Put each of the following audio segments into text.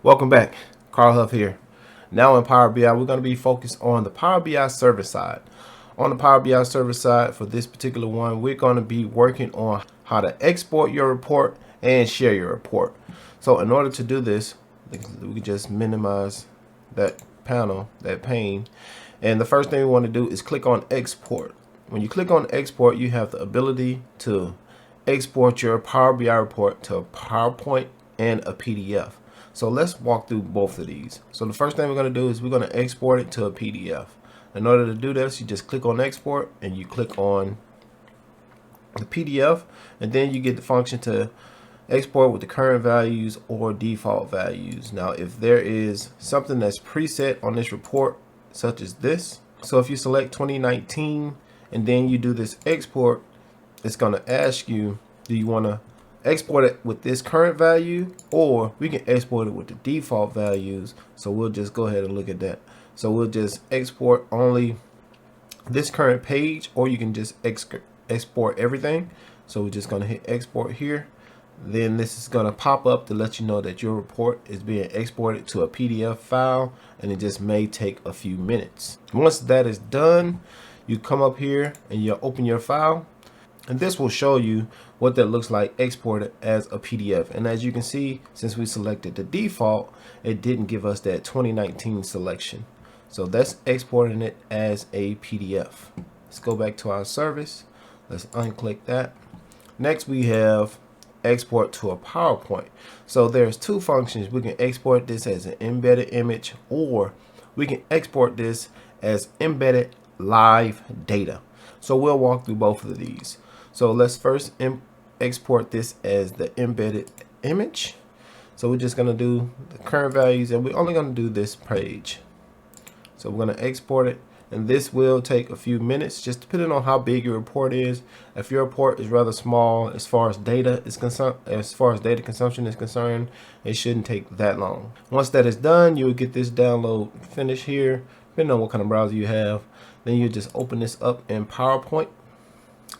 Welcome back. Carl Huff here. Now in Power BI, we're going to be focused on the Power BI server side. On the Power BI server side, for this particular one, we're going to be working on how to export your report and share your report. So in order to do this, we can just minimize that panel, that pane. And the first thing we want to do is click on export. When you click on export, you have the ability to export your Power BI report to a PowerPoint and a PDF. So let's walk through both of these. So the first thing we're going to do is we're going to export it to a PDF. In order to do this, you just click on export and you click on the PDF, and then you get the function to export with the current values or default values. Now if there is something that's preset on this report, such as this, so if you select 2019 and then you do this export, it's going to ask you, do you want to export it with this current value, or we can export it with the default values. So we'll just go ahead and look at that. So we'll just export only this current page, or you can just export everything. So we're just going to hit export here. Then this is going to pop up to let you know that your report is being exported to a PDF file, and it just may take a few minutes. Once that is done, you come up here and you open your file, and this will show you what that looks like exported as a PDF. And as you can see, since we selected the default, it didn't give us that 2019 selection. So that's exporting it as a PDF. Let's go back to our service. Let's unclick that. Next we have export to a PowerPoint. So there's two functions. We can export this as an embedded image, or we can export this as embedded live data. So we'll walk through both of these. So let's first export this as the embedded image. So we're just going to do the current values, and we're only going to do this page. So we're going to export it, and this will take a few minutes, just depending on how big your report is. If your report is rather small as far as data is concerned, as far as data consumption is concerned, it shouldn't take that long. Once that is done, you will get this download finish here, depending on what kind of browser you have. Then you just open this up in PowerPoint.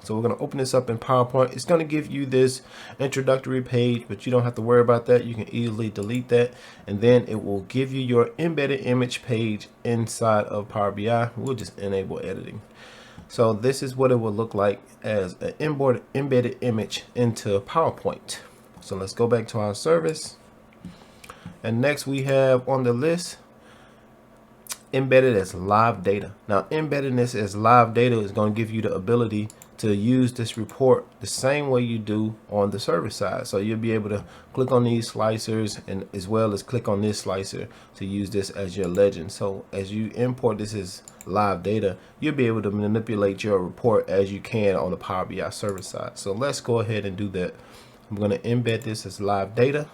So we're going to open this up in PowerPoint. It's going to give you this introductory page, but you don't have to worry about that. You can easily delete that, and then it will give you your embedded image page inside of Power BI. We'll just enable editing. So this is what it will look like as an embedded image into PowerPoint. So let's go back to our service. And next we have on the list embedded as live data. Now embedding this as live data is going to give you the ability to use this report the same way you do on the server side. So you'll be able to click on these slicers, and as well as click on this slicer to use this as your legend. So as you import this as live data, you'll be able to manipulate your report as you can on the Power BI server side. So let's go ahead and do that. I'm going to embed this as live data.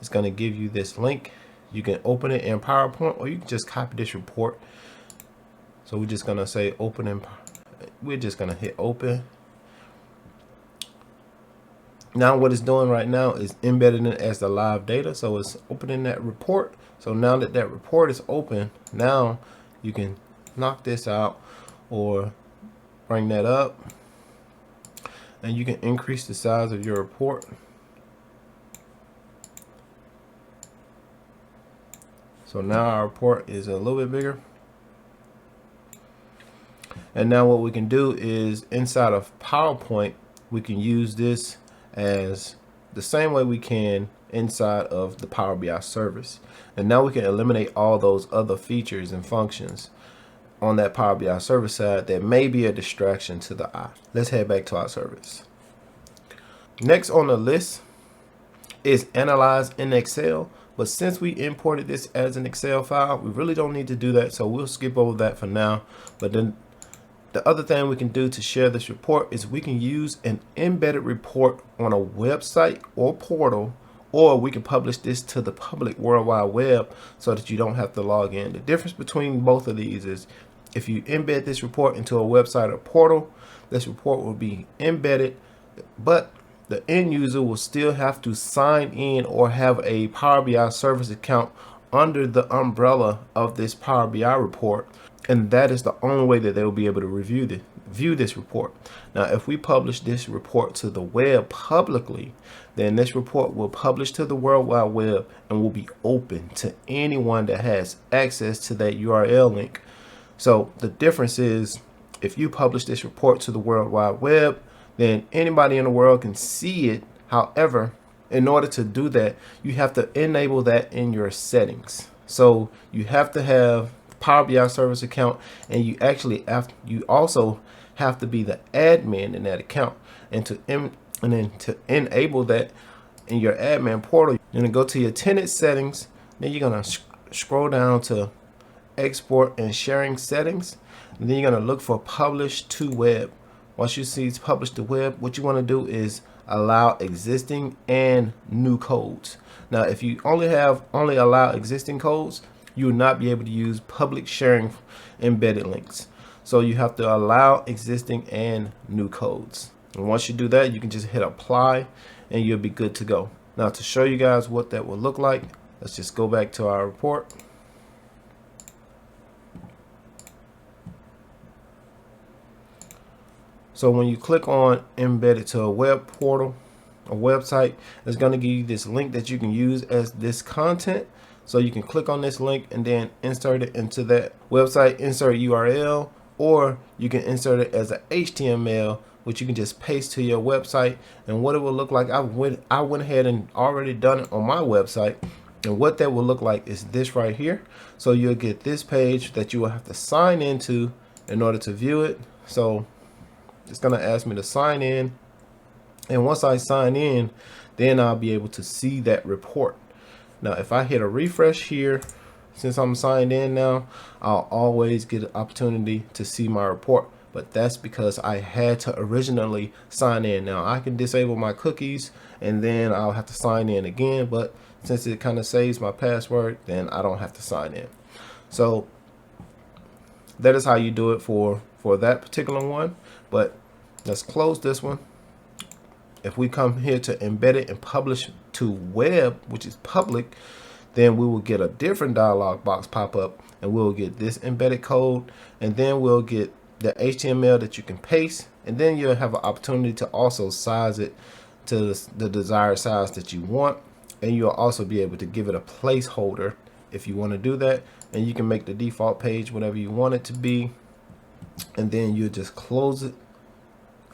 It's going to give you this link. You can open it in PowerPoint, or you can just copy this report. So we're just going to say open, and we're just going to hit open. Now what it's doing right now is embedding it as the live data. So it's opening that report. So now that that report is open, now you can knock this out or bring that up, and you can increase the size of your report. So now our report is a little bit bigger. And now what we can do is inside of PowerPoint, we can use this as the same way we can inside of the Power BI service. And now we can eliminate all those other features and functions on that Power BI service side that may be a distraction to the eye. Let's head back to our service. Next on the list is analyze in Excel. But since we imported this as an Excel file, we really don't need to do that. So we'll skip over that for now. But then the other thing we can do to share this report is we can use an embedded report on a website or portal, or we can publish this to the public World Wide Web so that you don't have to log in. The difference between both of these is if you embed this report into a website or portal, this report will be embedded, but the end user will still have to sign in or have a Power BI service account under the umbrella of this Power BI report, and that is the only way that they will be able to review view this report. Now, if we publish this report to the web publicly, then this report will publish to the World Wide Web and will be open to anyone that has access to that URL link. So the difference is, if you publish this report to the World Wide Web, then anybody in the world can see it. However, in order to do that, you have to enable that in your settings. So you have to have Power BI service account, and you also have to be the admin in that account, and then to enable that in your admin portal, you're gonna go to your tenant settings. Then you're gonna scroll down to export and sharing settings, and then you're gonna look for publish to web. Once you see it's published to web, what you want to do is allow existing and new codes. Now, if you only allow existing codes, you will not be able to use public sharing embedded links. So you have to allow existing and new codes. And once you do that, you can just hit apply and you'll be good to go. Now, to show you guys what that will look like, let's just go back to our report. So when you click on embedded to a web portal, a website, it's going to give you this link that you can use as this content. So you can click on this link and then insert it into that website, insert URL, or you can insert it as a HTML, which you can just paste to your website. And what it will look like, I went ahead and already done it on my website. And what that will look like is this right here. So you'll get this page that you will have to sign into in order to view it. So it's going to ask me to sign in. And once I sign in, then I'll be able to see that report. Now, if I hit a refresh here, since I'm signed in now, I'll always get an opportunity to see my report. But that's because I had to originally sign in. Now, I can disable my cookies and then I'll have to sign in again. But since it kind of saves my password, then I don't have to sign in. So that is how you do it for that particular one. But let's close this one. If we come here to embed it and publish to web, which is public, then we will get a different dialog box pop up, and we'll get this embedded code, and then we'll get the HTML that you can paste, and then you'll have an opportunity to also size it to the desired size that you want, and you'll also be able to give it a placeholder if you want to do that, and you can make the default page whatever you want it to be, and then you'll just close it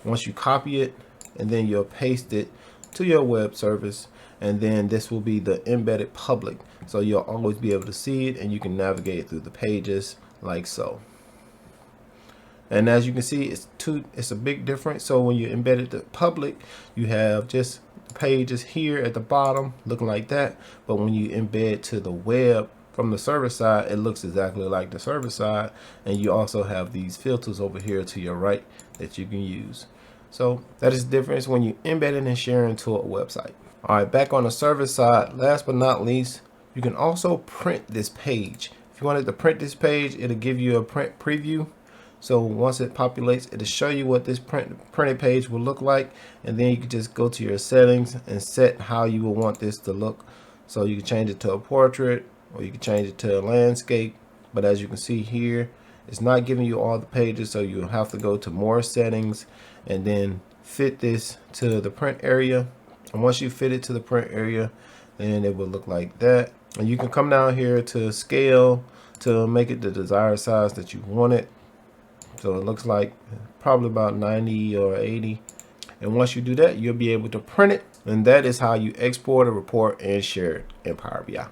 once you copy it, and then you'll paste it to your web service, and then this will be the embedded public, so you'll always be able to see it and you can navigate through the pages like so. And as you can see, it's a big difference. So when you embed it to public, you have just the pages here at the bottom looking like that, but when you embed to the web from the server side, it looks exactly like the server side, and you also have these filters over here to your right that you can use. So that is the difference when you embed it and share into a website. All right, back on the server side, last but not least, you can also print this page. If you wanted to print this page, it'll give you a print preview. So once it populates, it'll show you what this printed page will look like, and then you can just go to your settings and set how you will want this to look. So you can change it to a portrait, or you can change it to a landscape. But as you can see here, it's not giving you all the pages, so you'll have to go to more settings and then fit this to the print area. And once you fit it to the print area, then it will look like that. And you can come down here to scale to make it the desired size that you want it. So it looks like probably about 90 or 80. And once you do that, you'll be able to print it. And that is how you export a report and share it in Power BI.